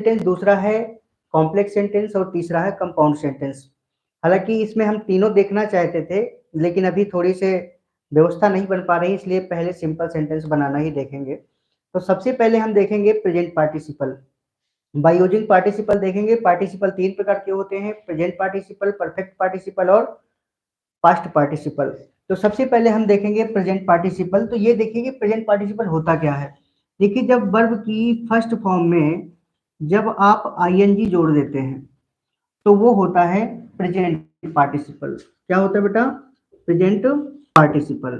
Sentence, दूसरा है complex sentence और तीसरा है कंपाउंड सेंटेंस। हालांकि इसमें हम तीनों देखना चाहते थे, लेकिन अभी थोड़ी से व्यवस्था नहीं बन पा रही, इसलिए पहले सिंपल सेंटेंस बनाना ही देखेंगे। तो सबसे पहले हम देखेंगे present participle. By using participle देखेंगे। पार्टिसिपल तीन प्रकार के होते हैं: प्रेजेंट पार्टिसिपल, परफेक्ट पार्टिसिपल और पास्ट पार्टिसिपल। तो सबसे पहले हम देखेंगे प्रेजेंट पार्टिसिपल। तो ये देखिए प्रेजेंट पार्टिसिपल होता क्या है। देखिए, जब वर्ब की फर्स्ट फॉर्म में जब आप आईएनजी जोड़ देते हैं तो वो होता है प्रेजेंट पार्टिसिपल। क्या होता है बेटा? Present participle.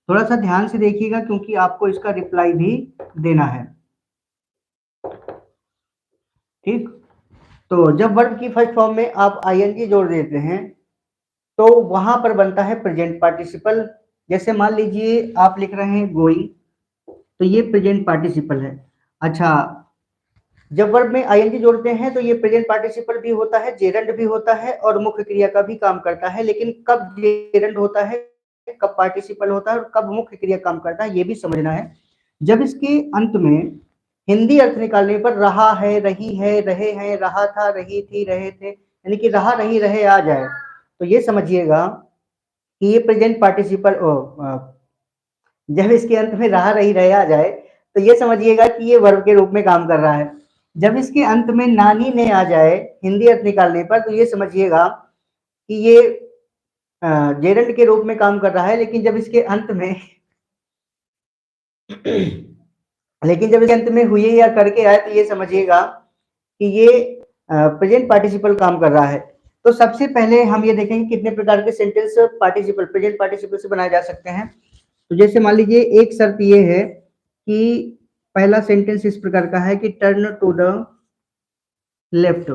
थोड़ा सा ध्यान से देखिएगा क्योंकि आपको इसका रिप्लाई भी देना है। ठीक, तो जब वर्ब की फर्स्ट फॉर्म में आप आईएनजी जोड़ देते हैं तो वहां पर बनता है प्रेजेंट पार्टिसिपल। जैसे मान लीजिए आप लिख रहे हैं गोइंग, तो ये प्रेजेंट पार्टिसिपल है। अच्छा, जब वर्ब में आईएनजी जोड़ते हैं तो ये प्रेजेंट पार्टिसिपल भी होता है, जेरंड भी होता है और मुख्य क्रिया का भी काम करता है। लेकिन कब जेरंड होता है, कब पार्टिसिपल होता है और कब मुख्य क्रिया काम करता है, ये भी समझना है। जब इसके अंत में हिंदी अर्थ निकालने पर रहा है, रही है, रहे हैं, रहा था, रही थी, रहे थे, यानी कि रहा, रही, रहे आ जाए, तो ये समझिएगा कि ये प्रेजेंट पार्टिसिपल। जब इसके अंत में रहा, रही, रहे आ जाए तो ये समझिएगा कि ये वर्ब के रूप में काम कर रहा है। जब इसके अंत में नानी ने आ जाए हिंदी अर्थ निकालने पर तो ये समझिएगा कि ये जेरंड के रूप में काम कर रहा है। लेकिन जब इसके अंत में लेकिन जब इसके अंत में हुए या करके आए तो ये समझिएगा कि ये प्रेजेंट पार्टिसिपल काम कर रहा है। तो सबसे पहले हम ये देखेंगे कितने प्रकार के सेंटेंस पार्टिसिपल, प्रेजेंट पार्टिसिपल से बनाए जा सकते हैं। तो जैसे मान लीजिए एक शर्त ये है कि पहला सेंटेंस इस प्रकार का है कि turn to the left,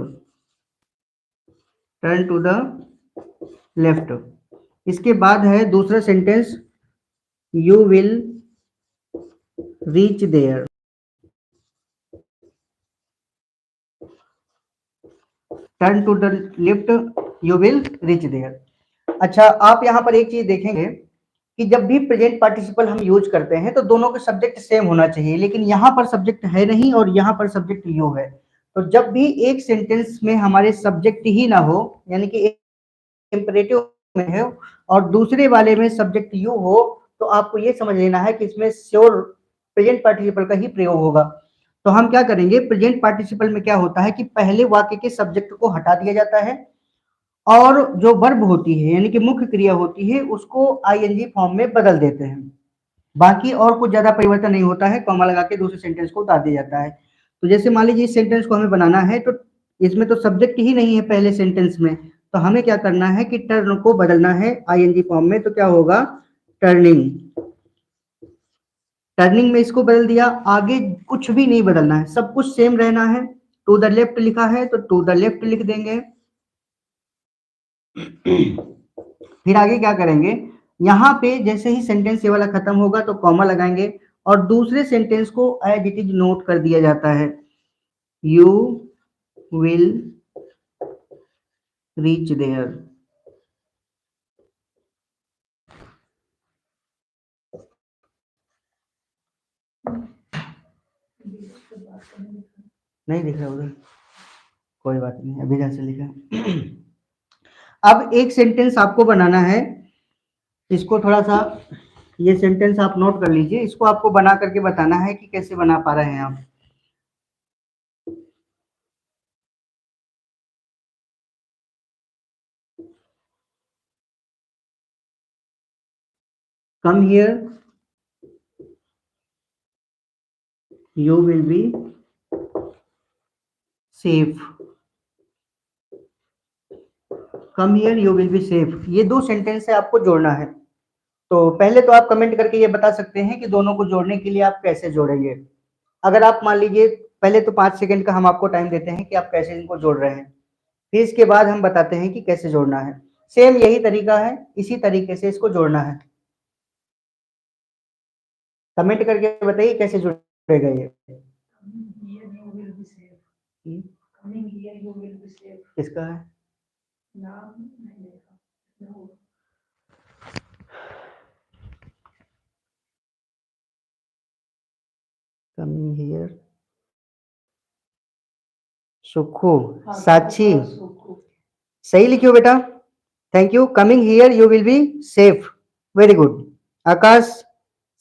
turn to the left. इसके बाद है दूसरा sentence, you will reach there, turn to the left, you will reach there. अच्छा, आप यहाँ पर एक चीज देखेंगे कि जब भी प्रेजेंट पार्टिसिपल हम यूज करते हैं तो दोनों के सब्जेक्ट सेम होना चाहिए, लेकिन यहाँ पर सब्जेक्ट है नहीं और यहाँ पर सब्जेक्ट यू है। तो जब भी एक सेंटेंस में हमारे सब्जेक्ट ही ना हो, यानी कि इंपरेटिव में है और दूसरे वाले में सब्जेक्ट यू हो, तो आपको ये समझ लेना है कि इसमें श्योर प्रेजेंट पार्टिसिपल का ही प्रयोग होगा। तो हम क्या करेंगे, प्रेजेंट पार्टिसिपल में क्या होता है कि पहले वाक्य के सब्जेक्ट को हटा दिया जाता है और जो वर्ब होती है यानी कि मुख्य क्रिया होती है उसको आईएनजी फॉर्म में बदल देते हैं। बाकी और कुछ ज्यादा परिवर्तन नहीं होता है, कॉमा लगा के दूसरे सेंटेंस को उतार दिया जाता है। तो जैसे मान लीजिए इस सेंटेंस को हमें बनाना है तो इसमें तो सब्जेक्ट ही नहीं है पहले सेंटेंस में, तो हमें क्या करना है कि टर्न को बदलना है आईएनजी फॉर्म में। तो क्या होगा, टर्निंग। टर्निंग में इसको बदल दिया, आगे कुछ भी नहीं बदलना है, सब कुछ सेम रहना है। टू द लेफ्ट लिखा है तो टू द लेफ्ट लिख देंगे। फिर आगे क्या करेंगे, यहाँ पे जैसे ही सेंटेंस ये वाला खत्म होगा तो कॉमा लगाएंगे और दूसरे सेंटेंस को एज इट इज नोट कर दिया जाता है, यू विल रीच देयर। नहीं दिख रहा उधर, कोई बात नहीं, अभी जैसे लिखा। अब एक सेंटेंस आपको बनाना है, इसको थोड़ा सा ये सेंटेंस आप नोट कर लीजिए, इसको आपको बना करके बताना है कि कैसे बना पा रहे हैं आप। Come here, you will be safe. Come here, you will be safe, ये दो सेंटेंस है आपको जोड़ना है। तो पहले तो आप कमेंट करके ये बता सकते हैं कि दोनों को जोड़ने के लिए आप कैसे जोड़ेंगे। अगर आप मान लीजिए पहले तो 5 सेकंड का हम आपको टाइम देते हैं कि आप कैसे इनको जोड़ रहे हैं, फिर इसके बाद हम बताते हैं कि कैसे जोड़ना है। सेम यही तरीका है, इसी तरीके से इसको जोड़ना है। कमेंट करके बताइए कैसे जुड़ेगा ये। किसका है? कमिंग हियर सुखू, साक्षी, सही लिखियो बेटा। Thank you. Coming here you will be safe, very good. Akash,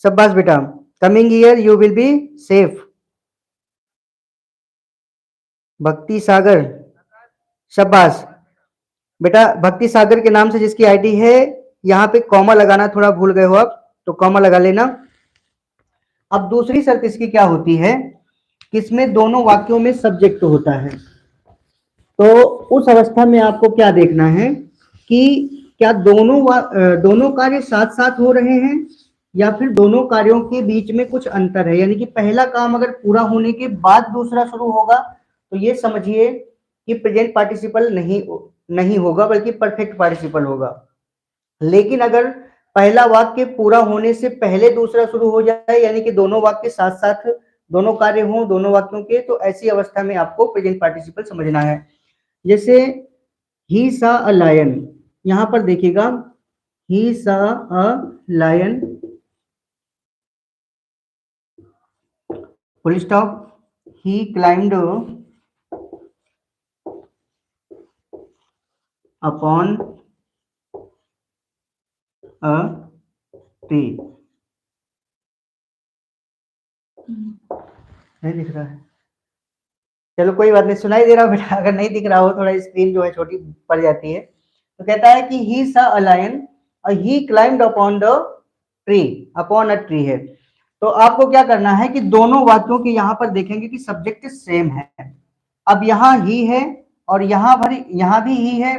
शाबाश बेटा। कमिंग हियर यू विल बी सेफ। भक्ति सागर, शाबाश बेटा। भक्ति सागर के नाम से जिसकी आईडी है, यहाँ पे कॉमा लगाना थोड़ा भूल गए हो आप, तो कॉमा लगा लेना। अब दूसरी शर्त इसकी क्या होती है कि इसमें दोनों वाक्यों में सब्जेक्ट होता है। तो उस अवस्था में आपको क्या देखना है कि क्या दोनों कार्य साथ साथ हो रहे हैं या फिर दोनों कार्यों के बीच में कुछ अंतर है। यानी कि पहला काम अगर पूरा होने के बाद दूसरा शुरू होगा तो ये समझिए कि प्रेजेंट पार्टिसिपल नहीं होगा, बल्कि परफेक्ट पार्टिसिपल होगा। लेकिन अगर पहला वाक्य पूरा होने से पहले दूसरा शुरू हो जाए, यानी कि दोनों वाक्य साथ साथ दोनों कार्य हों दोनों वाक्यों के, तो ऐसी अवस्था में आपको प्रेजेंट पार्टिसिपल समझना है। जैसे ही सा अ लायन, यहां पर देखिएगा he saw a lion, full stop, he climbed upon a tree. नहीं दिख रहा है, चलो कोई बात नहीं, सुनाई दे रहा हो बेटा। अगर नहीं दिख रहा हो, थोड़ा स्क्रीन जो है छोटी पड़ जाती है। तो कहता है कि ही सा अ लायन और he climbed upon the tree, upon a tree है। तो आपको क्या करना है कि दोनों वाक्यों के यहाँ पर देखेंगे कि सब्जेक्ट सेम है। अब यहाँ ही है और यहाँ भी ही है,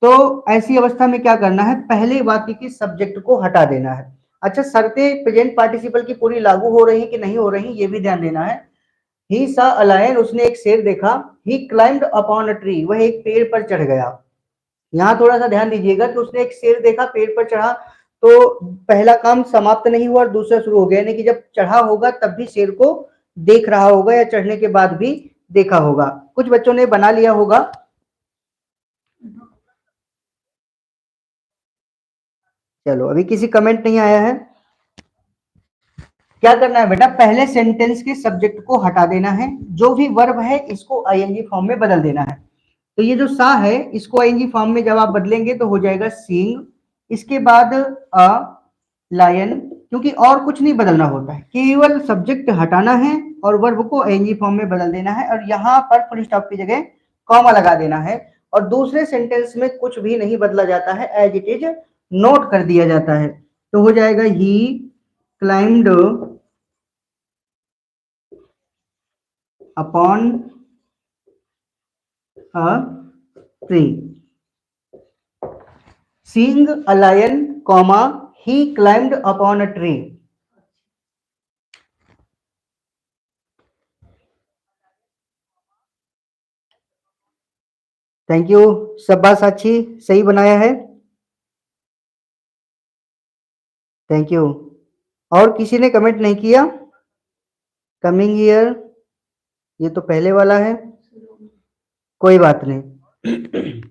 तो ऐसी अवस्था में क्या करना है, पहले वाक्य के सब्जेक्ट को हटा देना है। अच्छा, शर्तें प्रेजेंट पार्टिसिपल की पूरी लागू हो रही कि नहीं हो रही, ये भी ध्यान देना है। ही सा अ लायन, उसने एक शेर देखा। ही क्लाइंब्ड अपॉन अ ट्री, वह एक पेड़ पर चढ़ गया। यहाँ थोड़ा सा ध्यान दीजिएगा कि उसने एक शेर देखा, पेड़ पर चढ़ा, तो पहला काम समाप्त नहीं हुआ और दूसरा शुरू हो गया। यानी कि जब चढ़ा होगा तब भी शेर को देख रहा होगा या चढ़ने के बाद भी देखा होगा। कुछ बच्चों ने बना लिया होगा। चलो, अभी किसी कमेंट नहीं आया है। क्या करना है बेटा, पहले सेंटेंस के सब्जेक्ट को हटा देना है, जो भी वर्ब है इसको आईएनजी फॉर्म में बदल देना है। तो ये जो सा है इसको आईएनजी फॉर्म में जब आप बदलेंगे तो हो जाएगा सीइंग। इसके बाद अ लायन, क्योंकि और कुछ नहीं बदलना होता है, केवल सब्जेक्ट हटाना है और वर्ब को आईएनजी फॉर्म में बदल देना है, और यहाँ पर फुल स्टॉप की जगह कॉमा लगा देना है। और दूसरे सेंटेंस में कुछ भी नहीं बदला जाता है, एज इट इज नोट कर दिया जाता है। तो हो जाएगा ही climbed upon a tree, seeing a lion, comma, he climbed upon a tree. Thank you, शाबाश साक्षी, सही बनाया है। Thank you. और किसी ने कमेंट नहीं किया? कमिंग हियर, ये तो पहले वाला है, कोई बात नहीं।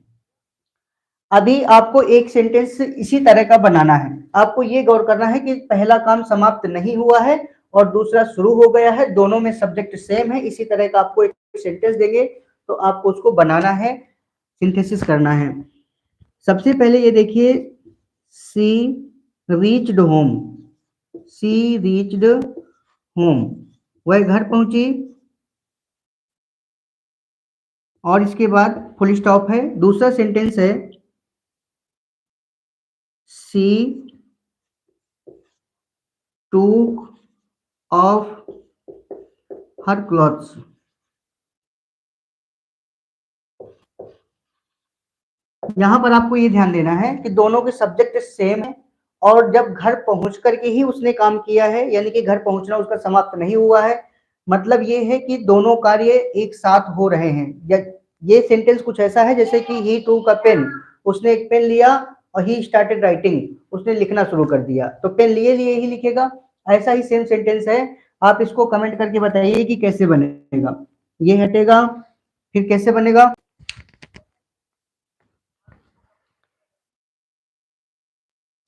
अभी आपको एक सेंटेंस इसी तरह का बनाना है। आपको ये गौर करना है कि पहला काम समाप्त नहीं हुआ है और दूसरा शुरू हो गया है, दोनों में सब्जेक्ट सेम है। इसी तरह का आपको एक सेंटेंस देंगे तो आपको उसको बनाना है, सिंथेसिस करना है। सबसे पहले ये देखिए, सी रीच्ड होम, सी रीच्ड होम, वह घर पहुंची, और इसके बाद फुल स्टॉप है। दूसरा सेंटेंस है सी टूक ऑफ हर क्लॉथ्स। यहां पर आपको ये ध्यान देना है कि दोनों के सब्जेक्ट सेम है और जब घर पहुंच करके ही उसने काम किया है, यानी कि घर पहुंचना उसका समाप्त नहीं हुआ है। मतलब ये है कि दोनों कार्य एक साथ हो रहे हैं। ये सेंटेंस कुछ ऐसा है जैसे कि ही टूक अ पेन, उसने एक पेन लिया और ही स्टार्टेड राइटिंग, उसने लिखना शुरू कर दिया। तो पेन लिए लिए ही लिखेगा, ऐसा ही सेम सेंटेंस है। आप इसको कमेंट करके बताइए कि कैसे बनेगा। ये हटेगा, फिर कैसे बनेगा।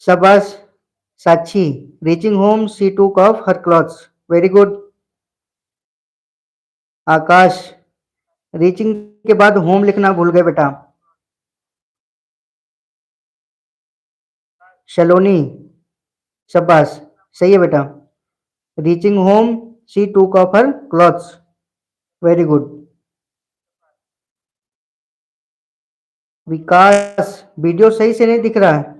शाबाश साक्षी, रीचिंग होम शी टूक of her clothes, very good. Akash, reaching के बाद होम लिखना भूल गए बेटा। सलोनी, शाबाश, सही है बेटा। रीचिंग होम शी टूक of her clothes, very good. Vikas, video सही से नहीं दिख रहा है।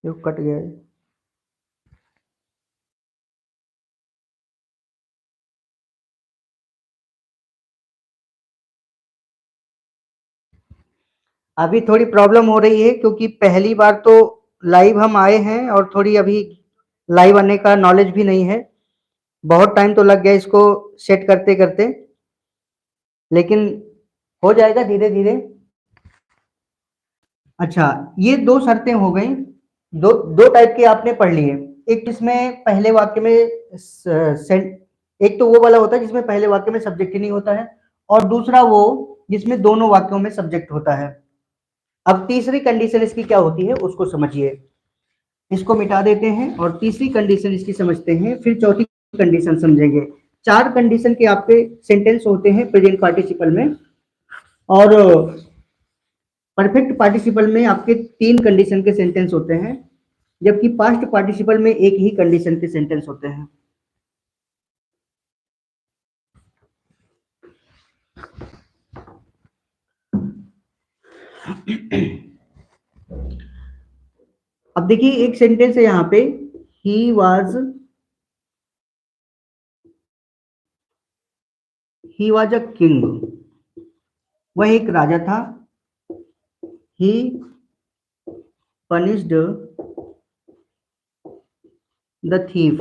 जो कट गया है। अभी थोड़ी प्रॉब्लम हो रही है क्योंकि पहली बार तो लाइव हम आए हैं और थोड़ी अभी लाइव आने का नॉलेज भी नहीं है। बहुत टाइम तो लग गया इसको सेट करते करते, लेकिन हो जाएगा धीरे धीरे। अच्छा, ये दो शर्तें हो गई। दो दो टाइप के आपने पढ़ लिए। एक इसमें पहले वाक्य में एक तो वो वाला होता है जिसमें पहले वाक्य में सब्जेक्ट ही नहीं होता है, और दूसरा वो जिसमें दोनों वाक्यों में सब्जेक्ट होता है। अब तीसरी कंडीशन इसकी क्या होती है उसको समझिए। इसको मिटा देते हैं और तीसरी कंडीशन इसकी समझते हैं, फिर चौथी कंडीशन समझेंगे। चार कंडीशन के आपके सेंटेंस होते हैं प्रेजेंट पार्टिसिपल में, और परफेक्ट पार्टिसिपल में आपके तीन कंडीशन के सेंटेंस होते हैं, जबकि पास्ट पार्टिसिपल में एक ही कंडीशन के सेंटेंस होते हैं। अब देखिए एक सेंटेंस है यहाँ पे, ही वाज अ किंग, वह एक राजा था। ही पनिश्ड द थीफ,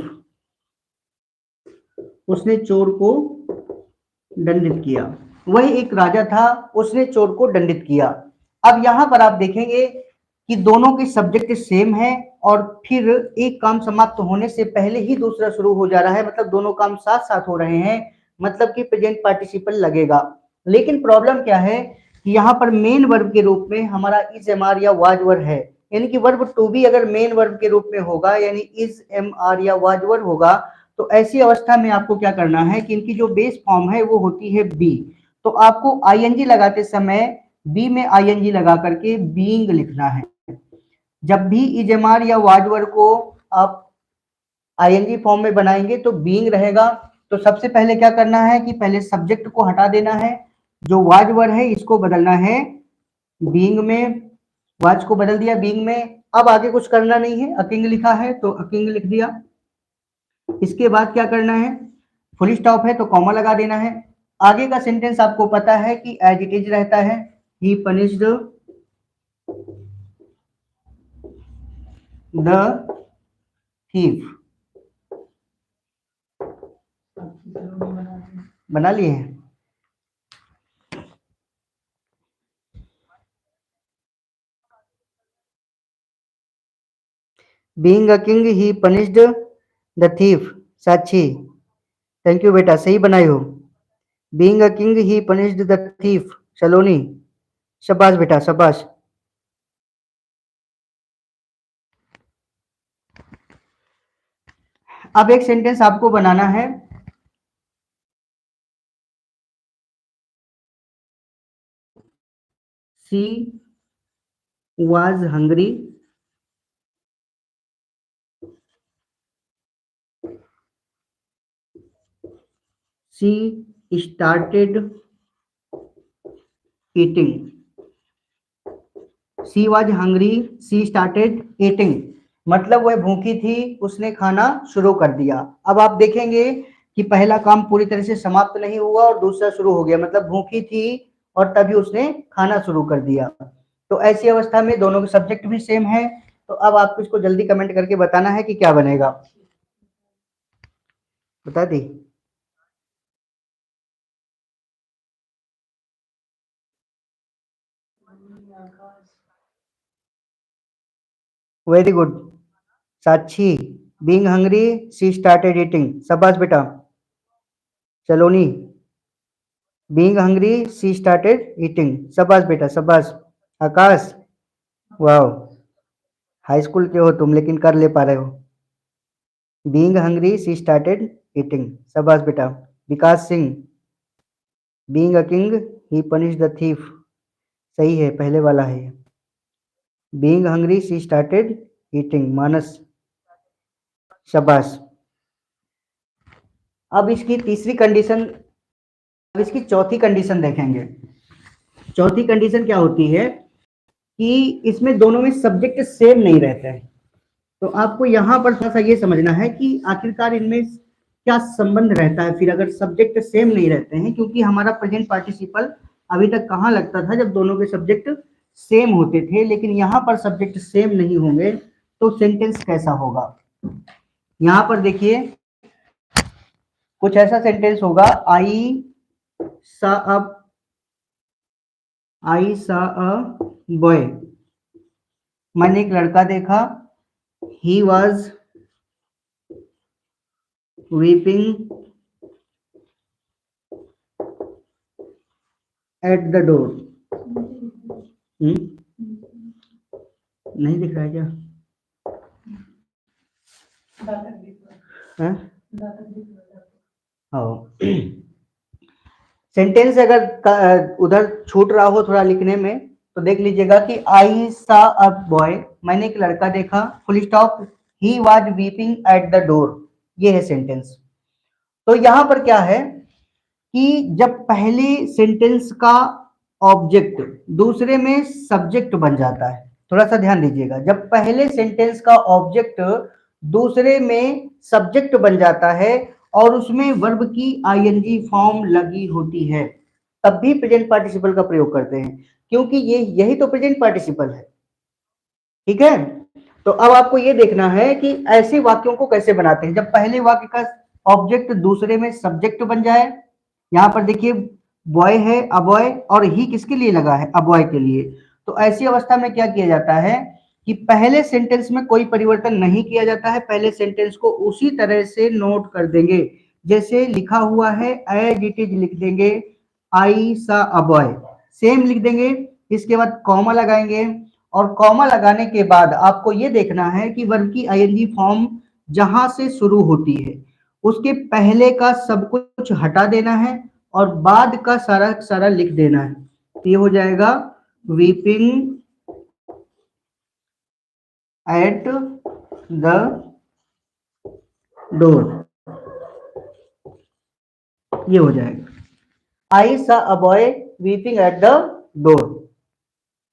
उसने चोर को दंडित किया। वह एक राजा था, उसने चोर को दंडित किया। अब यहां पर आप देखेंगे कि दोनों के सब्जेक्ट सेम है, और फिर एक काम समाप्त होने से पहले ही दूसरा शुरू हो जा रहा है, मतलब दोनों काम साथ साथ हो रहे हैं, मतलब कि प्रेजेंट पार्टिसिपल लगेगा। लेकिन प्रॉब्लम क्या है कि यहाँ पर मेन वर्ब के रूप में हमारा इज एम आर या वाज वर है, यानी कि वर्ब टू बी अगर मेन वर्ब के रूप में होगा, यानी इज एम आर या वाज वर होगा, तो ऐसी अवस्था में आपको क्या करना है कि इनकी जो बेस फॉर्म है वो होती है बी। तो आपको आईएनजी लगाते समय बी में आईएनजी लगा करके बीइंग लिखना है। जब भी इजमार या वाजवर को आप आईएनजी फॉर्म में बनाएंगे तो बीइंग रहेगा। तो सबसे पहले क्या करना है कि पहले सब्जेक्ट को हटा देना है, जो वाजवर है इसको बदलना है बीइंग में। वाज को बदल दिया बीइंग में। अब आगे कुछ करना नहीं है, अकिंग लिखा है तो अकिंग लिख दिया। इसके बाद क्या करना है, फुल स्टॉप है तो कॉमा लगा देना है। आगे का सेंटेंस आपको पता है कि एज इट इज रहता है, ही पनिश्ड द थीफ। बना लिए हैं। Being a king he punished the thief, Sakshi, thank you बेटा, सही बनाई हो। Being a king he punished the thief, Saloni, शाबाश बेटा शाबाश। अब एक सेंटेंस आपको बनाना है, she was hungry, she started eating. She was hungry, she started eating, मतलब वह भूखी थी, उसने खाना शुरू कर दिया। अब आप देखेंगे कि पहला काम पूरी तरह से समाप्त नहीं हुआ और दूसरा शुरू हो गया, मतलब भूखी थी और तभी उसने खाना शुरू कर दिया। तो ऐसी अवस्था में दोनों के सब्जेक्ट भी सेम है। तो अब आपको इसको जल्दी कमेंट करके बताना है कि क्या बनेगा, बता दी। Very good Sakshi, being hungry she started eating, शाबाश बेटा। Saloni, being hungry she started eating, शाबाश बेटा शाबाश। आकाश, वाओ। हाई स्कूल के हो तुम लेकिन कर ले पा रहे हो। Being hungry she started eating, शाबाश बेटा। Vikas Singh, being a king he punish the thief, सही है, पहले वाला है। Being hungry she started eating, Manas, शाबाश। अब इसकी तीसरी कंडीशन, अब इसकी चौथी कंडीशन देखेंगे। चौथी कंडीशन क्या होती है कि इसमें दोनों में सब्जेक्ट सेम नहीं रहते हैं। तो आपको यहां पर थोड़ा सा ये समझना है कि आखिरकार इनमें क्या संबंध रहता है फिर अगर सब्जेक्ट सेम नहीं रहते हैं, क्योंकि हमारा प्रेजेंट पार्टिसिपल अभी तक कहाँ लगता था जब दोनों के सब्जेक्ट सेम होते थे, लेकिन यहाँ पर सब्जेक्ट सेम नहीं होंगे तो सेंटेंस कैसा होगा। यहाँ पर देखिए कुछ ऐसा सेंटेंस होगा, सा अ आई सा अ बॉय, मैंने एक लड़का देखा, he was weeping eight the door. नहीं दिख रहा है क्या? सेंटेंस अगर उधर छूट रहा हो थोड़ा लिखने में तो देख लीजिएगा कि आई सा अ बॉय, मैंने एक लड़का देखा, full stop, he was weeping eight the door, ये है सेंटेंस। तो यहां पर क्या है कि जब पहले सेंटेंस का ऑब्जेक्ट दूसरे में सब्जेक्ट बन जाता है, थोड़ा सा ध्यान दीजिएगा, जब पहले सेंटेंस का ऑब्जेक्ट दूसरे में सब्जेक्ट बन जाता है और उसमें वर्ब की आईएनजी फॉर्म लगी होती है, तब भी प्रेजेंट पार्टिसिपल का प्रयोग करते हैं, क्योंकि ये यही तो प्रेजेंट पार्टिसिपल है। ठीक है, तो अब आपको ये देखना है कि ऐसे वाक्यों को कैसे बनाते हैं जब पहले वाक्य का ऑब्जेक्ट दूसरे में सब्जेक्ट बन जाए। यहां पर देखिए बॉय है, अबॉय, और ही किसके लिए लगा है, अबॉय के लिए। तो ऐसी अवस्था में क्या किया जाता है कि पहले सेंटेंस में कोई परिवर्तन नहीं किया जाता है, पहले सेंटेंस को उसी तरह से नोट कर देंगे जैसे लिखा हुआ है, एज इट इज लिख देंगे, आई सा अबॉय सेम लिख देंगे। इसके बाद कॉमा लगाएंगे और कॉमा लगाने के बाद आपको ये देखना है कि वर्ब की आईएनजी फॉर्म जहां से शुरू होती है उसके पहले का सब कुछ हटा देना है और बाद का सारा सारा लिख देना है। तो ये हो जाएगा वीपिंग एट द डोर, ये हो जाएगा आई saw a boy weeping eight the door.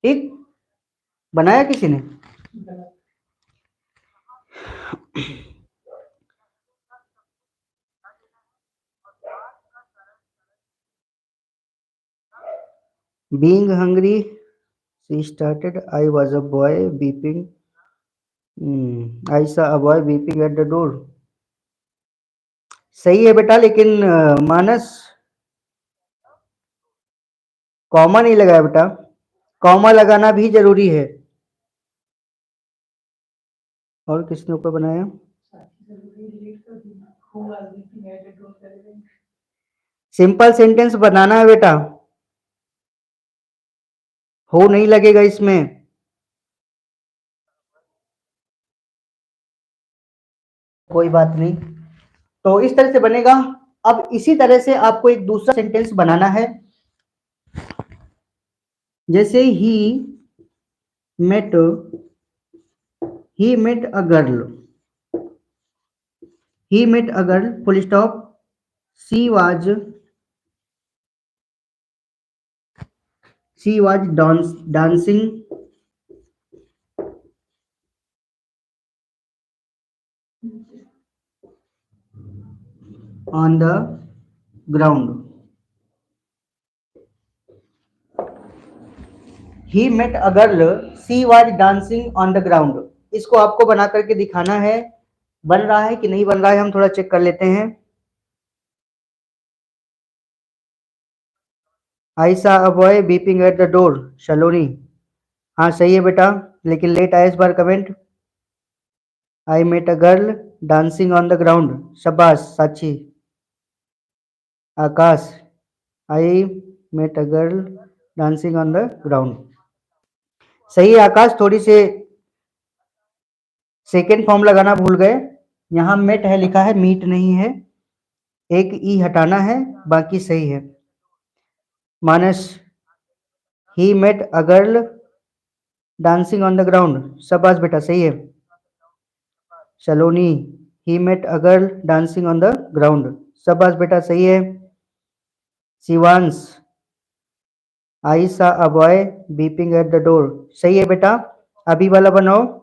ठीक, बनाया किसी ने? Being hungry, she started. I was a boy weeping. I saw a boy weeping at the door. सही है बेटा, लेकिन मानस कॉमा नहीं लगाया बेटा, कॉमा लगाना भी जरूरी है। और किसने ऊपर बनाया? सिंपल सेंटेंस बनाना है बेटा, हो नहीं लगेगा इसमें। कोई बात नहीं, तो इस तरह से बनेगा। अब इसी तरह से आपको एक दूसरा सेंटेंस बनाना है, जैसे met he met a girl, he met a girl full stop, she was dancing on the ground, he met a girl, she was dancing on the ground। इसको आपको बना करके दिखाना है, बन रहा है कि नहीं बन रहा है हम थोड़ा चेक कर लेते हैं। I saw a boy beeping at the door, Shaloni, हाँ सही है बेटा, लेकिन लेट आया इस बार comment. I met a girl dancing on the ground, शाबाश Sakshi. Akash, I met a girl dancing on the ground, सही है आकाश। थोड़ी से सेकेंड फॉर्म लगाना भूल गए, यहाँ मेट है लिखा है, मीट नहीं है, एक ई हटाना है, बाकी सही है। Manas, he met a girl dancing on the ground, शाबाश बेटा सही है। Saloni, he met a girl dancing on the ground, शाबाश बेटा सही है। Shivansh, I saw a boy beeping at the door, सही है बेटा। अभी वाला बनाओ।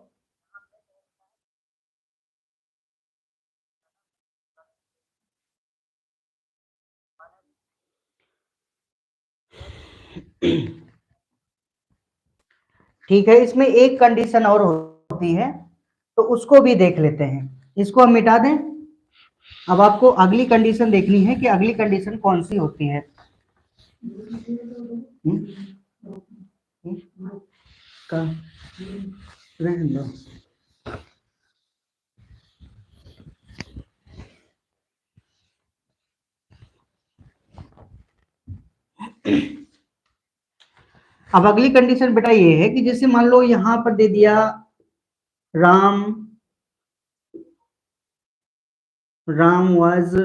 ठीक है, इसमें एक कंडीशन और होती है, तो उसको भी देख लेते हैं। इसको हम मिटा दें। अब आपको अगली कंडीशन देखनी है कि अगली कंडीशन कौन सी होती है। हम्म? का रहने दो। अब अगली कंडीशन बेटा ये है कि जैसे मान लो यहां पर दे दिया Ram, Ram was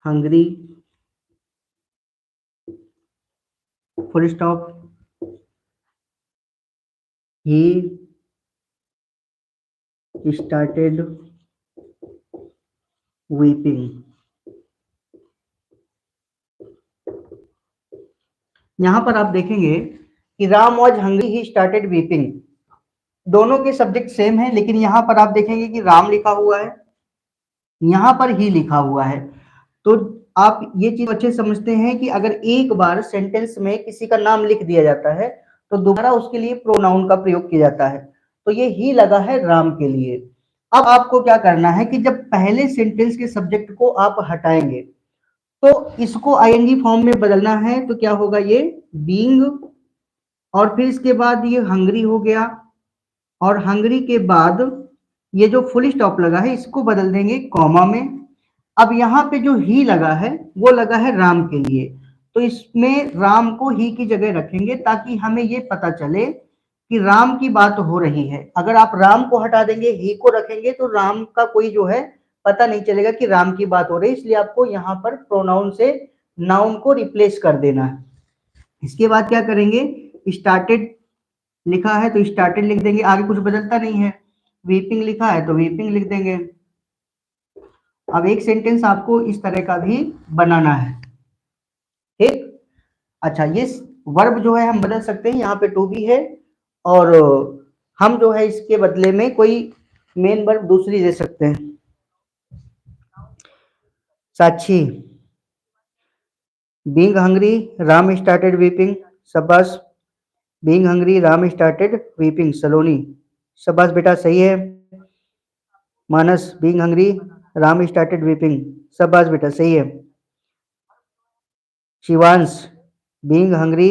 hungry, full stop, he started weeping. यहां पर आप देखेंगे कि Ram was hungry, he started weeping, दोनों के सब्जेक्ट सेम है, लेकिन यहां पर आप देखेंगे कि राम लिखा हुआ है, यहां पर ही लिखा हुआ है। तो आप ये चीज अच्छे समझते हैं कि अगर एक बार सेंटेंस में किसी का नाम लिख दिया जाता है तो दोबारा उसके लिए प्रोनाउन का प्रयोग किया जाता है। तो ये ही लगा है राम के लिए। अब आपको क्या करना है कि जब पहले सेंटेंस के सब्जेक्ट को आप हटाएंगे तो इसको आईएनजी फॉर्म में बदलना है। तो क्या होगा, ये बीइंग, और फिर इसके बाद ये हंगरी हो गया, और हंगरी के बाद ये जो फुल स्टॉप लगा है इसको बदल देंगे कॉमा में। अब यहाँ पे जो ही लगा है वो लगा है राम के लिए, तो इसमें राम को ही की जगह रखेंगे ताकि हमें ये पता चले कि राम की बात हो रही है। अगर आप राम को हटा देंगे, ही को रखेंगे, तो राम का कोई जो है पता नहीं चलेगा कि राम की बात हो रही है। इसलिए आपको यहाँ पर प्रोनाउन से नाउन को रिप्लेस कर देना है। इसके बाद क्या करेंगे, स्टार्टेड लिखा है तो स्टार्टेड लिख देंगे, आगे कुछ बदलता नहीं है। वीपिंग लिखा है तो वीपिंग लिख देंगे। अब एक सेंटेंस आपको इस तरह का भी बनाना है, ठीक। अच्छा, ये वर्ब जो है हम बदल सकते हैं, यहाँ पे टू बी है, और हम जो है इसके बदले में कोई मेन वर्ब दूसरी दे सकते हैं। Sakshi, being hungry Ram started weeping, शाबाश। Being hungry Ram started weeping, Saloni, शाबाश बेटा सही है। Manas, being hungry Ram started weeping, शाबाश बेटा सही है। Shivansh, being hungry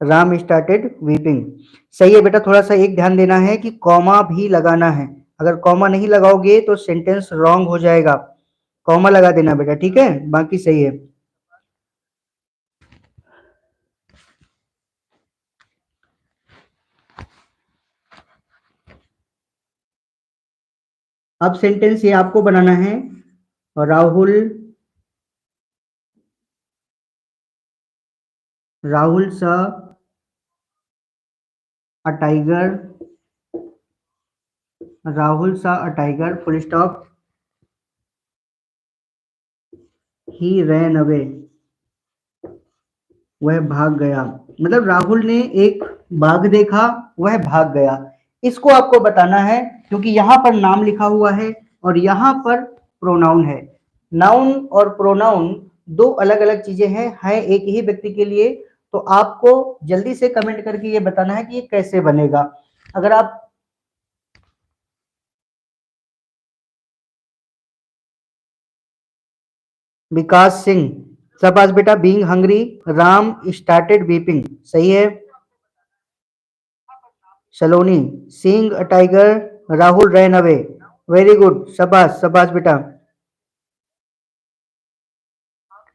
Ram started weeping, सही है बेटा। थोड़ा सा एक ध्यान देना है कि कॉमा भी लगाना है, अगर कॉमा नहीं लगाओगे तो सेंटेंस रॉन्ग हो जाएगा। कॉमा लगा देना बेटा, ठीक है, बाकी सही है। अब सेंटेंस ये आपको बनाना है, राहुल, राहुल सा अ टाइगर, राहुल सा a tiger, full stop, he ran away, वह भाग गया। मतलब राहुल ने एक बाघ देखा, वह भाग गया। इसको आपको बताना है, क्योंकि यहाँ पर नाम लिखा हुआ है और यहाँ पर प्रोनाउन है। नाउन और प्रोनाउन दो अलग अलग चीजें हैं, है एक ही व्यक्ति के लिए। तो आपको जल्दी से कमेंट करके ये बताना है कि ये कैसे बनेगा। अगर आप विकास सिंह, शाबाश बेटा। Being hungry Ram started weeping, सही है। Saloni, seeing a tiger Rahul ran away, very good, शाबाश शाबाश बेटा।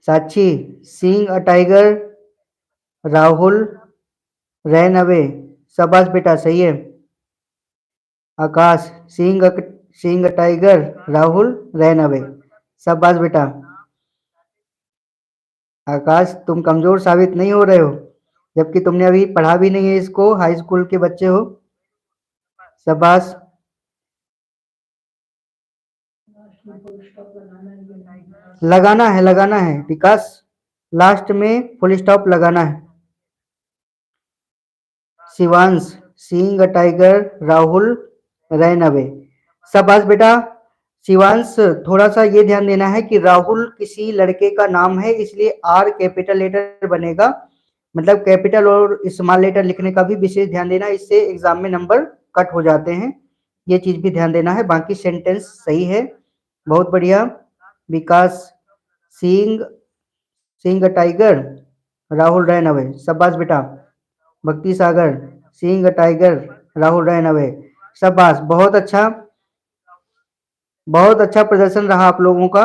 Sakshi, seeing a tiger Rahul ran away, शाबाश बेटा सही है। Akash seeing a tiger, Rahul ran away. शाबाश बेटा। आकाश तुम कमजोर साबित नहीं हो रहे हो, जबकि तुमने अभी पढ़ा भी नहीं है इसको, हाई स्कूल के बच्चे हो। शाबाश। लगाना है विकास, लास्ट में फुल स्टॉप लगाना है। Shivansh seeing a tiger, Rahul ran away. शाबाश बेटा। शिवांश थोड़ा सा ये ध्यान देना है कि राहुल किसी लड़के का नाम है, इसलिए आर कैपिटल लेटर बनेगा, मतलब कैपिटल और स्मॉल लेटर लिखने का भी विशेष ध्यान देना, इससे एग्जाम में नंबर कट हो जाते हैं। ये चीज भी ध्यान देना है। बाकी सेंटेंस सही है, बहुत बढ़िया। Vikas seeing seeing a tiger, Rahul ran away. शाबाश बेटा। Bhakti Sagar seeing a tiger, Rahul ran away. शाबाश, बहुत अच्छा प्रदर्शन रहा आप लोगों का।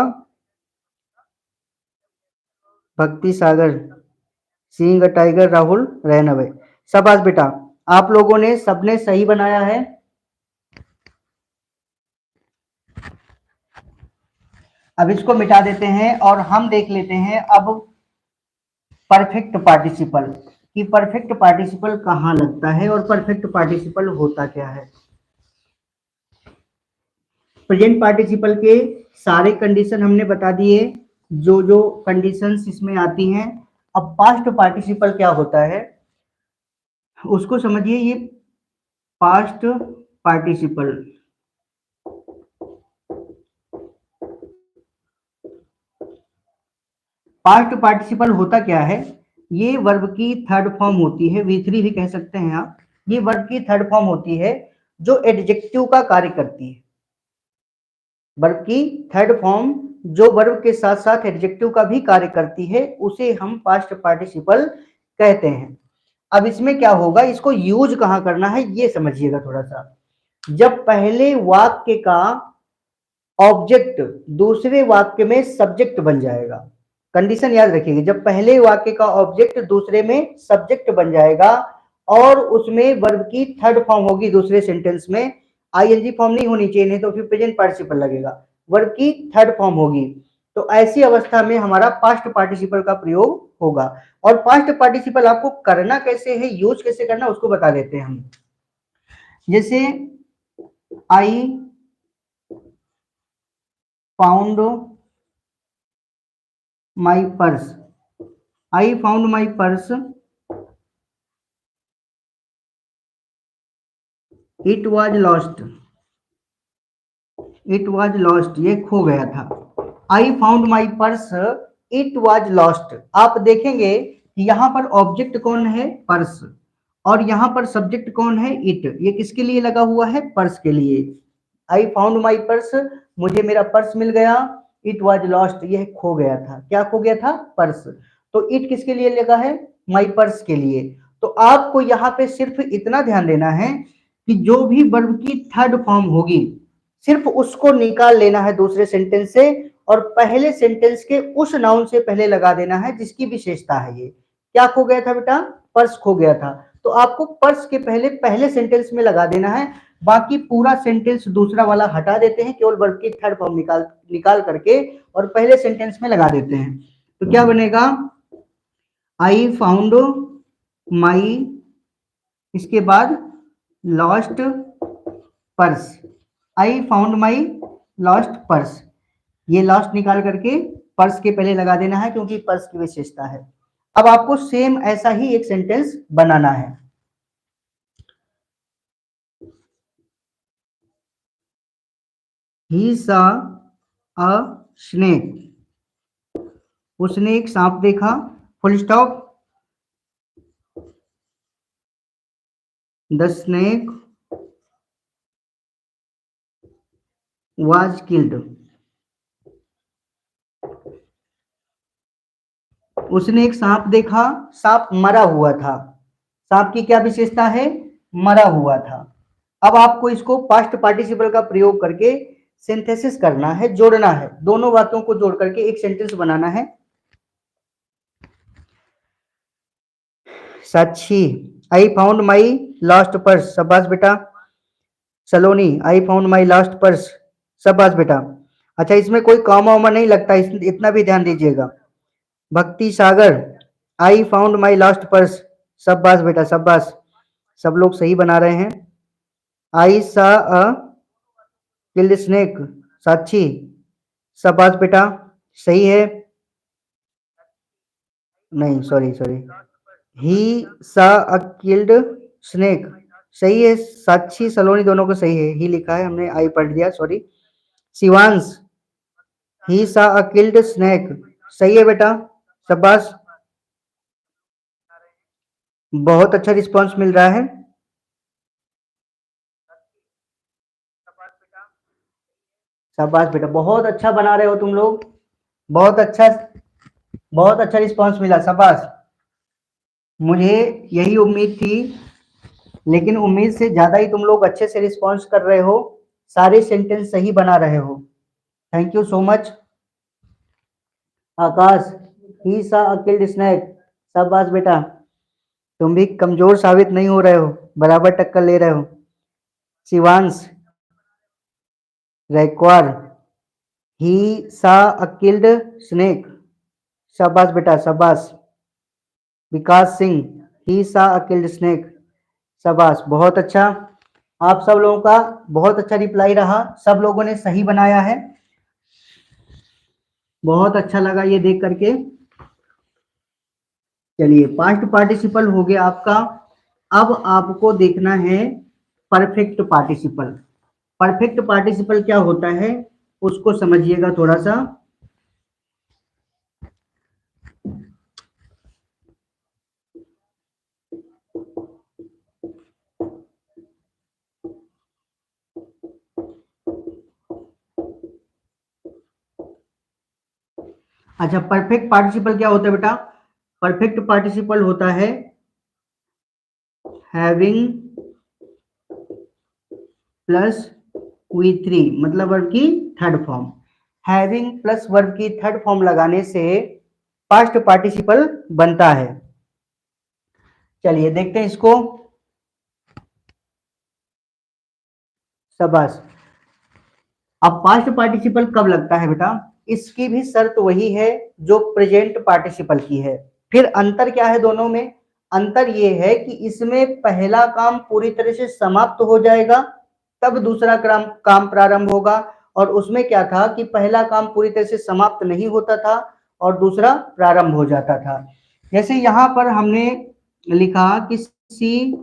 Bhakti Sagar seeing a tiger, Rahul ran away. शाबाश बेटा, आप लोगों ने सबने सही बनाया है। अब इसको मिटा देते हैं और हम देख लेते हैं अब परफेक्ट पार्टिसिपल कि परफेक्ट पार्टिसिपल कहाँ लगता है और परफेक्ट पार्टिसिपल होता क्या है। प्रेजेंट पार्टिसिपल के सारे कंडीशन हमने बता दिए, जो जो कंडीशंस इसमें आती हैं। अब पास्ट पार्टिसिपल क्या होता है उसको समझिए। ये पास्ट पार्टिसिपल, पास्ट पार्टिसिपल होता क्या है, ये वर्ब की थर्ड फॉर्म होती है, V3 भी कह सकते हैं आप। ये वर्ब की थर्ड फॉर्म होती है जो एडजेक्टिव का कार्य करती है। वर्ब की थर्ड फॉर्म जो वर्ब के साथ साथ एडजेक्टिव का भी कार्य करती है, उसे हम पास्ट पार्टिसिपल कहते हैं। अब इसमें क्या होगा, इसको यूज कहाँ करना है ये समझिएगा थोड़ा सा। जब पहले वाक्य का ऑब्जेक्ट दूसरे वाक्य में सब्जेक्ट बन जाएगा, कंडीशन याद रखिएगा, जब पहले वाक्य का ऑब्जेक्ट दूसरे में सब्जेक्ट बन जाएगा और उसमें वर्ब की थर्ड फॉर्म होगी दूसरे सेंटेंस में, आईएनजी फॉर्म नहीं होनी चाहिए, नहीं तो फिर प्रेजेंट पार्टिसिपल लगेगा, वर्ब की थर्ड फॉर्म होगी, तो ऐसी अवस्था में हमारा पास्ट पार्टिसिपल का प्रयोग होगा। और पास्ट पार्टिसिपल आपको करना कैसे है, यूज कैसे करना, उसको बता देते हैं हम। जैसे आई found my purse, I found my purse, it was lost, it was lost, ये खो गया था। आई found my purse, it was lost. आप देखेंगे कि यहाँ पर ऑब्जेक्ट कौन है, पर्स, और यहाँ पर सब्जेक्ट कौन है, इट। ये किसके लिए लगा हुआ है, पर्स के लिए। आई फाउंड माई पर्स, मुझे मेरा पर्स मिल गया। इट वॉज लॉस्ट, यह खो गया था। क्या खो गया था, पर्स। तो इट किसके लिए लगा है, माई पर्स के लिए। तो आपको यहाँ पे सिर्फ इतना ध्यान देना है कि जो भी वर्ब की थर्ड फॉर्म होगी सिर्फ उसको निकाल लेना है दूसरे सेंटेंस से, और पहले सेंटेंस के उस नाउन से पहले लगा देना है जिसकी विशेषता है। ये क्या खो गया था बेटा, पर्स खो गया था, तो आपको पर्स के पहले पहले सेंटेंस में लगा देना है। बाकी पूरा सेंटेंस दूसरा वाला हटा देते हैं, केवल वर्ब की थर्ड फॉर्म निकाल करके और पहले सेंटेंस में लगा देते हैं। तो क्या बनेगा, आई फाउंड माई, इसके बाद lost purse, I found my lost purse, ये लॉस्ट निकाल करके पर्स के पहले लगा देना है क्योंकि पर्स की विशेषता है। अब आपको सेम ऐसा ही एक सेंटेंस बनाना है। ही सा अ स्नेक, उसने एक सांप देखा, full stop, the snake was killed, उसने एक सांप देखा, सांप मरा हुआ था। सांप की क्या विशेषता है, मरा हुआ था। अब आपको इसको पास्ट पार्टिसिपल का प्रयोग करके सिंथेसिस करना है, जोड़ना है, दोनों बातों को जोड़ करके एक सेंटेंस बनाना है। Sakshi I found my lost purse, शाबाश बेटा। Saloni, I found my last purse. शाबाश बेटा। अच्छा, इसमें कोई कॉमा वॉमा नहीं लगता, इतना भी ध्यान दीजिएगा। Bhakti Sagar, I found my last purse. शाबाश बेटा शाबाश, सब लोग सही बना रहे हैं। I saw a killed snake, साक्षी, शाबाश बेटा, सही है। नहीं, sorry sorry, he saw a killed snake, सही है। साक्षी सलोनी दोनों को सही है, ही लिखा है, हमने आई पढ़ दिया, sorry. Shivansh, he saw a killed snake, सही है बेटा, शाबाश। बहुत अच्छा रिस्पांस मिल रहा है। शाबाश बेटा, बहुत अच्छा बना रहे हो तुम लोग, बहुत अच्छा, बहुत अच्छा रिस्पांस मिला, शाबाश। मुझे यही उम्मीद थी, लेकिन उम्मीद से ज्यादा ही तुम लोग अच्छे से रिस्पांस कर रहे हो, सारे सेंटेंस सही बना रहे हो। Thank you so much. Akash, he saw a killed snack, शाबाश बेटा, तुम भी कमजोर साबित नहीं हो रहे हो, बराबर टक्कर ले रहे हो। शिवांश, रैक्वार, ही सा अ किल्ड स्नेक, शाबाश बेटा शाबाश। विकास सिंह, ही सा अ किल्ड स्नेक, शाबाश, बहुत अच्छा। आप सब लोगों का बहुत अच्छा रिप्लाई रहा, सब लोगों ने सही बनाया है, बहुत अच्छा लगा ये देख करके। चलिए, पास्ट पार्टिसिपल हो गया आपका। अब आपको देखना है परफेक्ट पार्टिसिपल। परफेक्ट पार्टिसिपल क्या होता है उसको समझिएगा थोड़ा सा। अच्छा, परफेक्ट पार्टिसिपल क्या होता है बेटा? परफेक्ट पार्टिसिपल होता है हैविंग प्लस वी थ्री, मतलब वर्ब की third form. Having plus verb की थर्ड फॉर्म लगाने से पास्ट पार्टिसिपल बनता है। चलिए देखते हैं इसको। शाबाश। अब पास्ट पार्टिसिपल कब लगता है बेटा? इसकी भी शर्त वही है जो प्रेजेंट पार्टिसिपल की है। फिर अंतर क्या है दोनों में? अंतर ये है कि इसमें पहला काम पूरी तरह से समाप्त हो जाएगा, तब दूसरा काम प्रारंभ होगा, और उसमें क्या था कि पहला काम पूरी तरह से समाप्त नहीं होता था और दूसरा प्रारंभ हो जाता था। जैसे यहां पर हमने लिखा कि she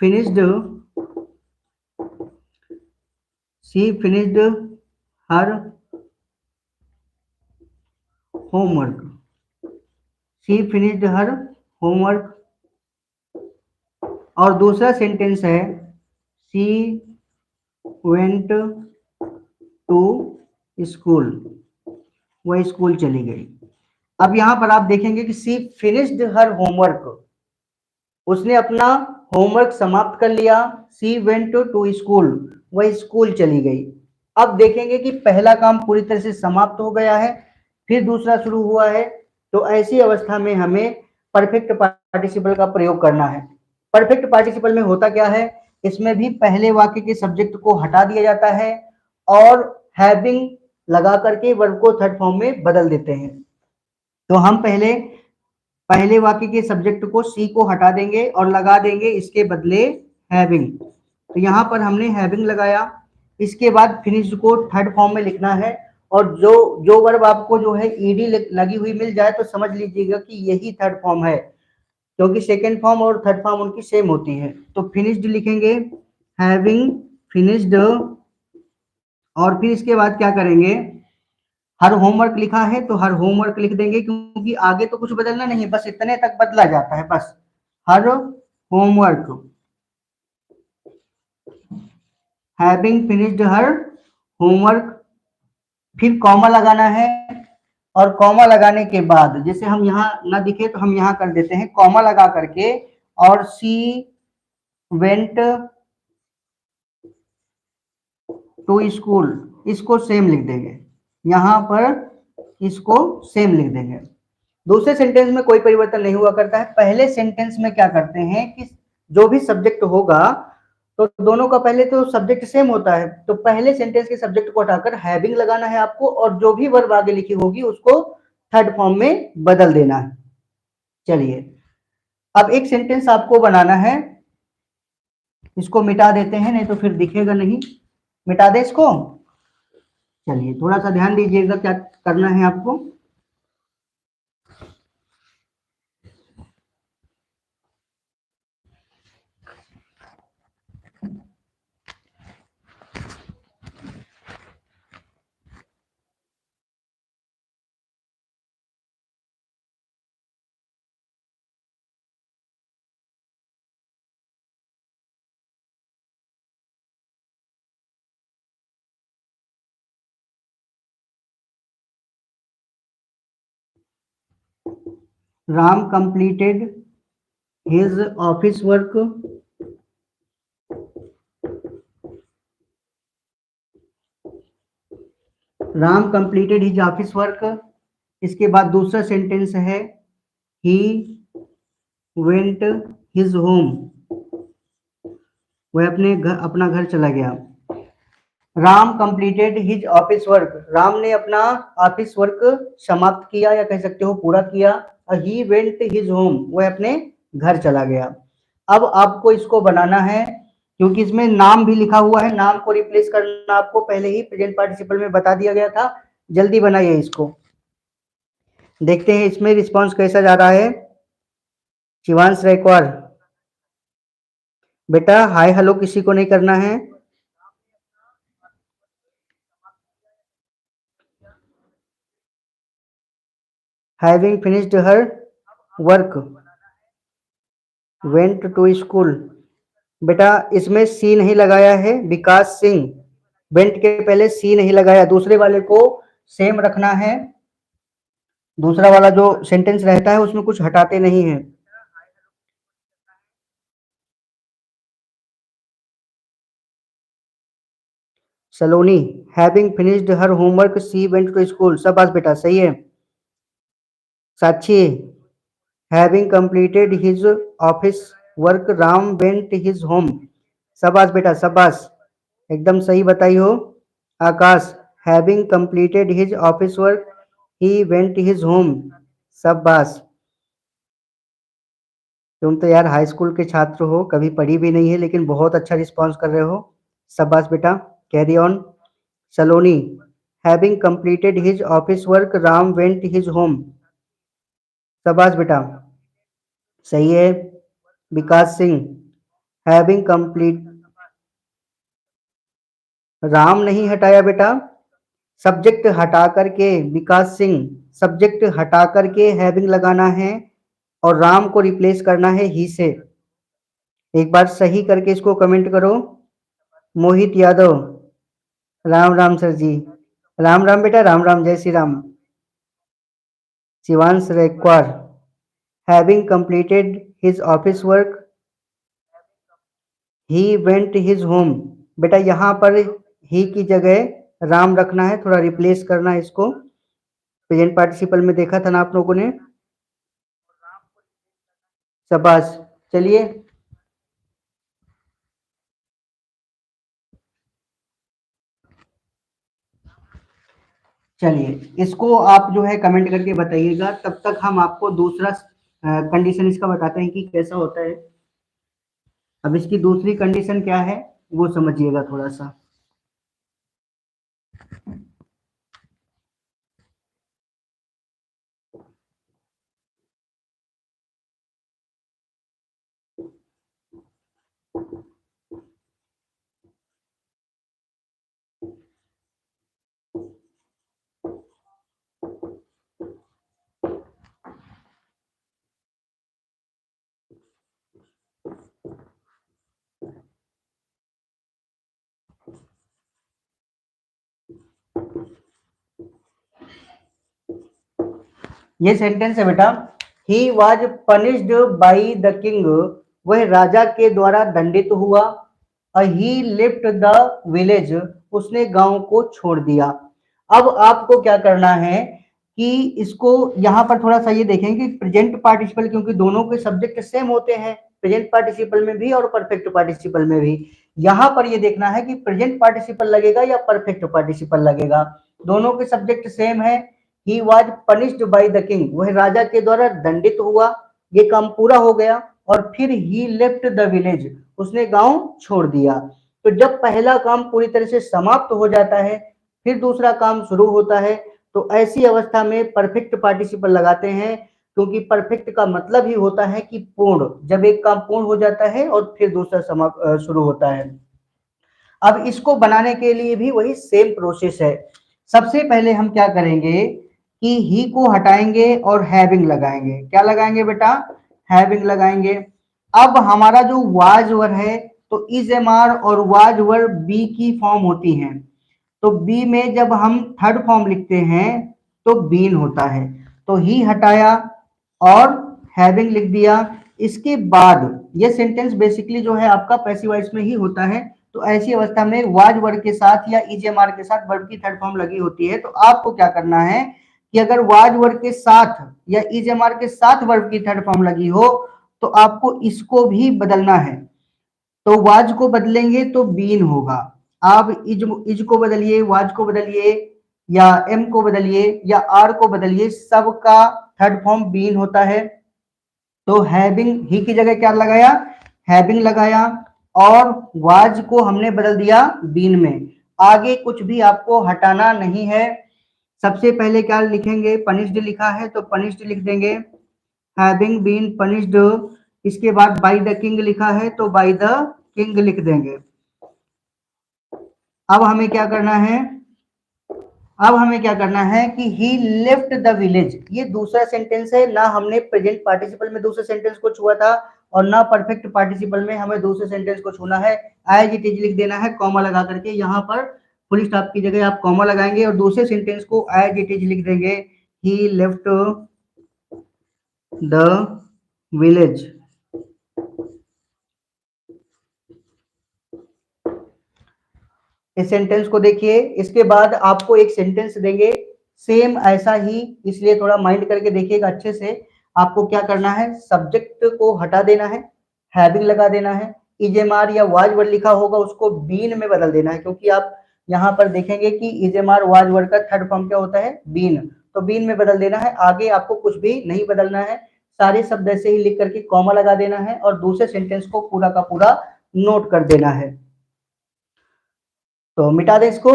finished her homework, she finished her homework. और दूसरा सेंटेंस है शी वेंट टू स्कूल, वह स्कूल चली गई। अब यहां पर आप देखेंगे कि शी फिनिश्ड हर होमवर्क, उसने अपना होमवर्क समाप्त कर लिया। शी वेंट टू स्कूल, वह स्कूल चली गई। अब देखेंगे कि पहला काम पूरी तरह से समाप्त हो गया है, फिर दूसरा शुरू हुआ है, तो ऐसी अवस्था में हमें परफेक्ट पार्टिसिपल का प्रयोग करना है। परफेक्ट पार्टिसिपल में होता क्या है, इसमें भी पहले वाक्य के सब्जेक्ट को हटा दिया जाता है और हैविंग लगा करके वर्ब को थर्ड फॉर्म में बदल देते हैं। तो हम पहले वाक्य के सब्जेक्ट को सी को हटा देंगे और लगा देंगे इसके बदले हैविंग। तो यहाँ पर हमने हैविंग लगाया, इसके बाद फिनिश्ड को थर्ड फॉर्म में लिखना है, और जो जो वर्ब आपको जो है ईडी लगी हुई मिल जाए तो समझ लीजिएगा कि यही थर्ड फॉर्म है, क्योंकि सेकेंड फॉर्म और थर्ड फॉर्म उनकी सेम होती है। तो फिनिश्ड लिखेंगे, हैविंग फिनिश्ड, और फिर इसके बाद क्या करेंगे, हर होमवर्क लिखा है तो हर होमवर्क लिख देंगे, क्योंकि आगे तो कुछ बदलना नहीं है, बस इतने तक बदला जाता है, बस her homework, having finished her homework. फिर कॉमा लगाना है, और कॉमा लगाने के बाद जैसे हम यहाँ ना दिखे तो हम यहाँ कर देते हैं कॉमा लगा करके, और सी वेंट टू स्कूल, इसको सेम लिख देंगे, यहाँ पर इसको सेम लिख देंगे। दूसरे सेंटेंस में कोई परिवर्तन नहीं हुआ करता है। पहले सेंटेंस में क्या करते हैं कि जो भी सब्जेक्ट होगा तो दोनों का पहले तो सब्जेक्ट सेम होता है, तो पहले सेंटेंस के सब्जेक्ट को हटाकर हैविंग लगाना है आपको, और जो भी वर्ब आगे लिखी होगी उसको थर्ड फॉर्म में बदल देना है। चलिए, अब एक सेंटेंस आपको बनाना है, इसको मिटा देते हैं, नहीं तो फिर दिखेगा नहीं। मिटा दे इसको। चलिए, थोड़ा सा ध्यान दीजिएगा क्या करना है आपको। Ram completed his office work. Ram completed his office work. इसके बाद दूसरा सेंटेंस है ही वेंट हिज होम। वह अपना घर चला गया। Ram completed his office work. Ram ने अपना ऑफिस वर्क समाप्त किया, या कह सकते हो पूरा किया। ही वेंट हिज होम, वह अपने घर चला गया। अब आपको इसको बनाना है, क्योंकि इसमें नाम भी लिखा हुआ है, नाम को रिप्लेस करना आपको पहले ही प्रेजेंट पार्टिसिपल में बता दिया गया था। जल्दी बनाइए इसको। देखते हैं इसमें रिस्पॉन्स कैसा जा रहा है। शिवांश रैकवार, बेटा हाय हेलो किसी को नहीं करना है। Having finished her work went to school. बेटा इसमें सी नहीं लगाया है, विकास सिंह। वेंट के पहले सी नहीं लगाया, दूसरे वाले को सेम रखना है। दूसरा वाला जो सेंटेंस रहता है उसमें कुछ हटाते नहीं है। Saloni, having finished her homework she went to school. शाबाश बेटा, सही है। Sakshi, having completed his office work Ram went his home. शाबाश बेटा, शाबाश, एकदम सही बताई हो। Akash, having completed his office work he went his home. शाबाश, तुम तो यार हाई स्कूल के छात्र हो, कभी पढ़ी भी नहीं है, लेकिन बहुत अच्छा रिस्पॉन्स कर रहे हो। शाबाश बेटा, carry on. Saloni, having completed his office work Ram went his home. शाबाश बेटा, सही है। विकास सिंह, हैविंग कंप्लीट, राम नहीं हटाया बेटा, सब्जेक्ट हटा करके, विकास सिंह, सब्जेक्ट हटा करके हैविंग लगाना है और राम को रिप्लेस करना है ही से। एक बार सही करके इसको कमेंट करो। मोहित यादव, राम राम सर जी। राम राम बेटा, राम राम, जय Shri Ram. Shivansh Rekwar, having completed his office work he went his home. बेटा यहाँ पर ही की जगह राम रखना है, थोड़ा रिप्लेस करना है इसको। प्रेजेंट पार्टिसिपल में देखा था ना आप लोगों ने। शाबाश। चलिए, चलिए इसको आप जो है कमेंट करके बताइएगा, तब तक हम आपको दूसरा कंडीशन इसका बताते हैं कि कैसा होता है। अब इसकी दूसरी कंडीशन क्या है वो समझिएगा थोड़ा सा। ये सेंटेंस है बेटा, he was punished by the king. वह राजा के द्वारा दंडित हुआ। ही लेफ्ट द विलेज, उसने गांव को छोड़ दिया। अब आपको क्या करना है कि इसको यहाँ पर थोड़ा सा ये देखें कि प्रेजेंट पार्टिसिपल, क्योंकि दोनों के सब्जेक्ट सेम होते हैं, प्रेजेंट पार्टिसिपल में भी और परफेक्ट पार्टिसिपल में भी। यहाँ पर ये देखना है कि प्रेजेंट पार्टिसिपल लगेगा या परफेक्ट पार्टिसिपल लगेगा। दोनों के सब्जेक्ट सेम है। He was punished by the king, वह राजा के द्वारा दंडित हुआ, ये काम पूरा हो गया। और फिर ही लेफ्ट द विलेज, उसने गांव छोड़ दिया। तो जब पहला काम पूरी तरह से समाप्त हो जाता है, फिर दूसरा काम शुरू होता है। तो ऐसी अवस्था में परफेक्ट पार्टिसिपल लगाते हैं, क्योंकि परफेक्ट का मतलब ही होता है कि पूर्ण, जब एक काम पूर्ण हो जाता है और फिर दूसरा समाप्त शुरू होता है। अब इसको बनाने के लिए भी वही सेम प्रोसेस है। सबसे पहले हम क्या करेंगे कि ही को हटाएंगे और हैविंग लगाएंगे। क्या लगाएंगे बेटा? हैविंग लगाएंगे। अब हमारा जो वाज वर है, तो इज एम आर और वाज वर बी की फॉर्म होती हैं। तो बी में जब हम थर्ड फॉर्म लिखते हैं तो बीन होता है। तो ही हटाया और हैविंग लिख दिया। इसके बाद ये सेंटेंस बेसिकली जो है आपका पैसिव वॉइस में ही होता है। तो ऐसी अवस्था में वाज वर्ब के साथ या ईजेएमआर के साथ वर्ब की थर्ड फॉर्म लगी होती है। तो आपको क्या करना है कि अगर वाज वर्ब के साथ या ईजेएमआर के साथ वर्ब की थर्ड फॉर्म लगी हो, तो आपको इसको भी बदलना है। तो वाज को बदलेंगे तो बीन होगा। आप इज को बदलिए, वाज को बदलिए, या एम को बदलिए, या आर को बदलिए, सबका थर्ड फॉर्म बीन होता है। तो हैविंग ही की जगह क्या लगाया? हैविंग लगाया। और वाज को हमने बदल दिया बीन में। आगे कुछ भी आपको हटाना नहीं है। सबसे पहले क्या लिखेंगे? पनिश्ड लिखा है तो पनिश्ड लिख देंगे, हैविंग बीन पनिश्ड। इसके बाद बाय द किंग लिखा है तो बाय द किंग लिख देंगे। अब हमें क्या करना है? अब हमें क्या करना है कि ही लेफ्ट द विलेज। ये दूसरा सेंटेंस है ना, हमने प्रेजेंट पार्टिसिपल में दूसरे सेंटेंस को छुआ था और ना परफेक्ट पार्टिसिपल में हमें दूसरे सेंटेंस को छूना है। एज इट इज लिख देना है कॉमा लगा करके। यहाँ पर फुल स्टॉप की जगह आप कॉमा लगाएंगे और दूसरे सेंटेंस को एज इट इज लिख देंगे, ही लेफ्ट द विलेज। इस सेंटेंस को देखिए। इसके बाद आपको एक सेंटेंस देंगे सेम ऐसा ही, इसलिए थोड़ा माइंड करके देखिएगा अच्छे से। आपको क्या करना है? सब्जेक्ट को हटा देना है, हैविंग लगा देना है। इजेमार या वाज वर्ड लिखा होगा उसको बीन में बदल देना है, क्योंकि आप यहाँ पर देखेंगे कि इजेमार वाज वर्ड का थर्ड फॉर्म क्या होता है? बीन। तो बीन में बदल देना है। आगे आपको कुछ भी नहीं बदलना है, सारे शब्द ऐसे ही लिख करके कॉमा लगा देना है और दूसरे सेंटेंस को पूरा का पूरा नोट कर देना है। तो मिटा दें इसको।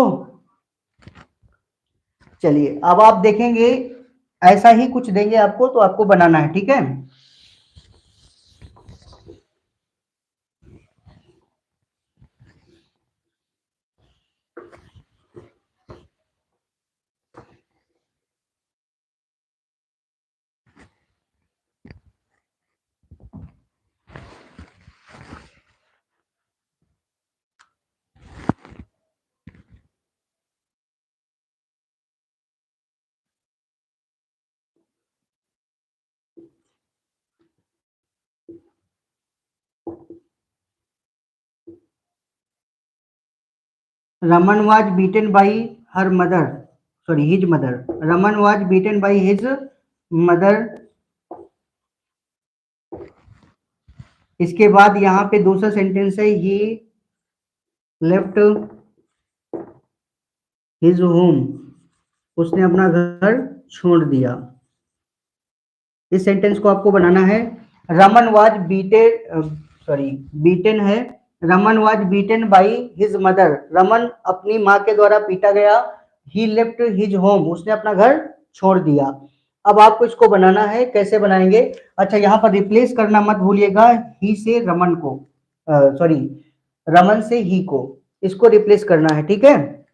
चलिए अब आप देखेंगे ऐसा ही कुछ देंगे आपको, तो आपको बनाना है, ठीक है। Raman was beaten by her mother, sorry, his mother. Raman was beaten by his mother. इसके बाद यहाँ पे दूसरा सेंटेंस है, ही लेफ्ट हिज होम, उसने अपना घर छोड़ दिया। इस सेंटेंस को आपको बनाना है। रमन वाज बीटेड, सॉरी बीटेन है। Raman was beaten by his mother, Raman अपनी माँ के द्वारा पीटा गया। ही लेफ्ट हिज होम, उसने अपना घर छोड़ दिया। अब आपको इसको बनाना है, कैसे बनाएंगे? अच्छा, यहाँ पर रिप्लेस करना मत भूलिएगा, ही से रमन को, सॉरी रमन से ही को, इसको रिप्लेस करना है, ठीक है।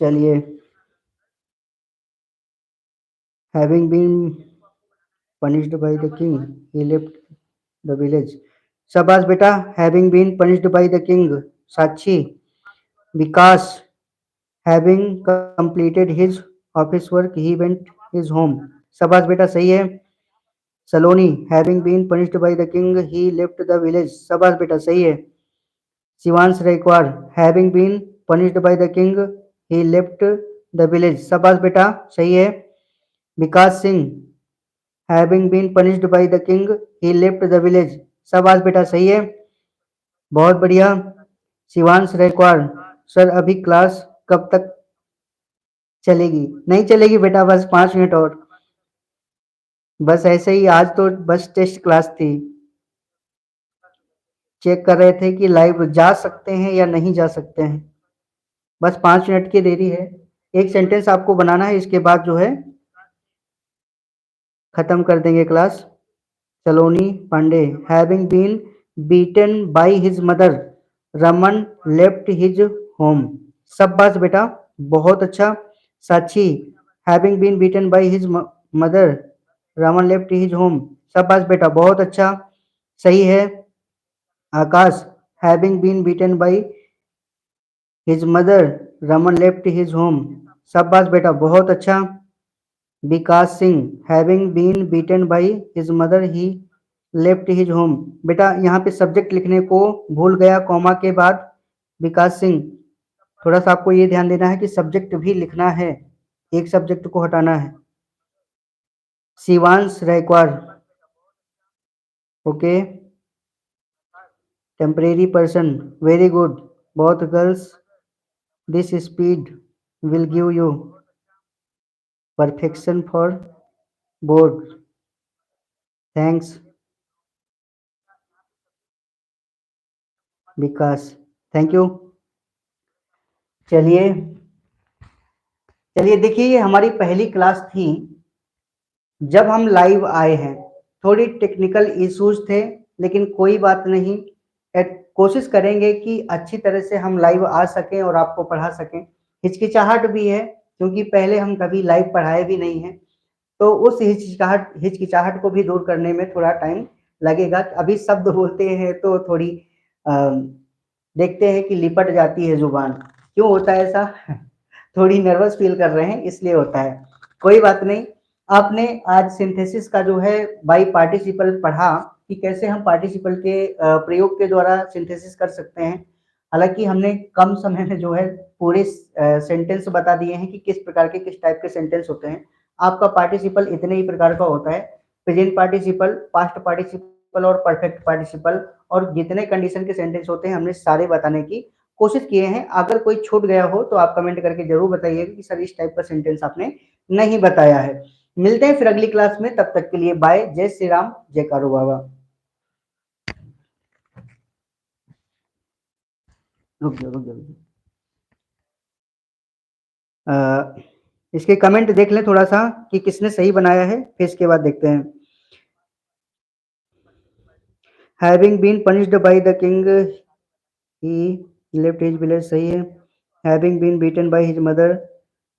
चलिए, having been punished by the king, he left the village. शाबाश बेटा। having been punished by the king, Sakshi. Vikas, having completed his office work, he went his home. शाबाश बेटा, सही है। सलोनी, having been punished by the king, he left the village. शाबाश बेटा, सही है। Shivansh Raikwar, having been punished by the king, he left the village. शाबाश बेटा, सही है। Vikas Singh, having been punished by the king, he left the village. शाबाश बेटा, सही है। बहुत बढ़िया। शिवांश रैकवार, सर अभी क्लास कब तक चलेगी? नहीं चलेगी बेटा, बस 5 मिनट और। बस ऐसे ही, आज तो बस टेस्ट क्लास थी। चेक कर रहे थे कि लाइव जा सकते हैं या नहीं जा सकते हैं। बस 5 मिनट की देरी है। एक सेंटेंस आपको बनाना है, इसके बाद जो है खत्म कर देंगे class. Saloni Pandey, having been beaten by his mother, Raman left his home. शाबाश बेटा, बहुत अच्छा। Sakshi, having been beaten by his mother, Raman left his home. शाबाश बेटा, बहुत अच्छा, सही है। Akash, having been beaten by his mother, Raman left his home. शाबाश बेटा, बहुत अच्छा। Vikas Singh, having been beaten by his mother he left his home. बेटा यहाँ पे सब्जेक्ट लिखने को भूल गया कॉमा के बाद। विकास सिंह, थोड़ा सा आपको ये ध्यान देना है कि सब्जेक्ट भी लिखना है, एक सब्जेक्ट को हटाना है। Shivansh Raikwar, okay. Temporary person, very good. बहुत girls, this speed will give you perfection for board. Thanks Vikas, thank you. चलिए चलिए, देखिए ये हमारी पहली क्लास थी जब हम लाइव आए हैं। थोड़ी टेक्निकल इश्यूज थे, लेकिन कोई बात नहीं। कोशिश करेंगे कि अच्छी तरह से हम लाइव आ सकें और आपको पढ़ा सकें। हिचकिचाहट भी है, क्योंकि पहले हम कभी लाइव पढ़ाए भी नहीं हैं, तो उस हिचकिचाहट हिचकिचाहट को भी दूर करने में थोड़ा टाइम लगेगा। अभी शब्द बोलते हैं तो थोड़ी देखते हैं कि लिपट जाती है जुबान। क्यों होता है ऐसा? थोड़ी नर्वस फील कर रहे हैं, इसलिए होता है। कोई बात नहीं। आपने आज सिंथेसिस का जो है बाई पार्टिसिपल पढ़ा कि कैसे हम पार्टिसिपल के प्रयोग के द्वारा सिंथेसिस कर सकते हैं। हालांकि हमने कम समय में जो है पूरे सेंटेंस बता दिए हैं कि किस प्रकार के, किस टाइप के सेंटेंस होते हैं। आपका पार्टिसिपल इतने ही प्रकार का होता है: प्रेजेंट पार्टिसिपल, पास्ट पार्टिसिपल और परफेक्ट पार्टिसिपल। और जितने कंडीशन के सेंटेंस होते हैं हमने सारे बताने की कोशिश किए हैं। अगर कोई छूट गया हो तो आप कमेंट करके जरूर बताइएगा कि सर इस टाइप का सेंटेंस आपने नहीं बताया है। मिलते हैं फिर अगली क्लास में, तब तक के लिए बाय। जय श्री राम, जय कारू बाबा। रुक जाओ रुक जाओ इसके कमेंट देख लें थोड़ा सा कि किसने सही बनाया है, फिर इसके बाद देखते हैं। Having been punished by the king he left his village, सही है। Having been beaten by his mother,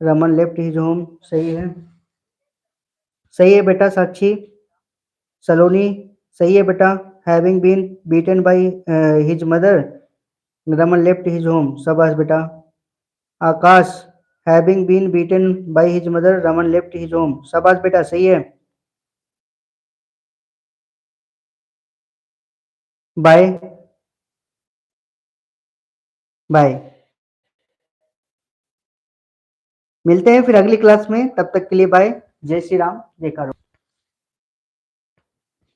Raman left his home, सही है। सही है बेटा साक्षी। सलोनी, सही है बेटा। Having been beaten by his mother, Raman left his home, शाबाश बेटा। Akash, having been beaten by his mother, Raman left his home, शाबाश बेटा, सही है। Bye bye. मिलते हैं फिर अगली क्लास में, तब तक के लिए बाय। जय श्री राम, जय कारू।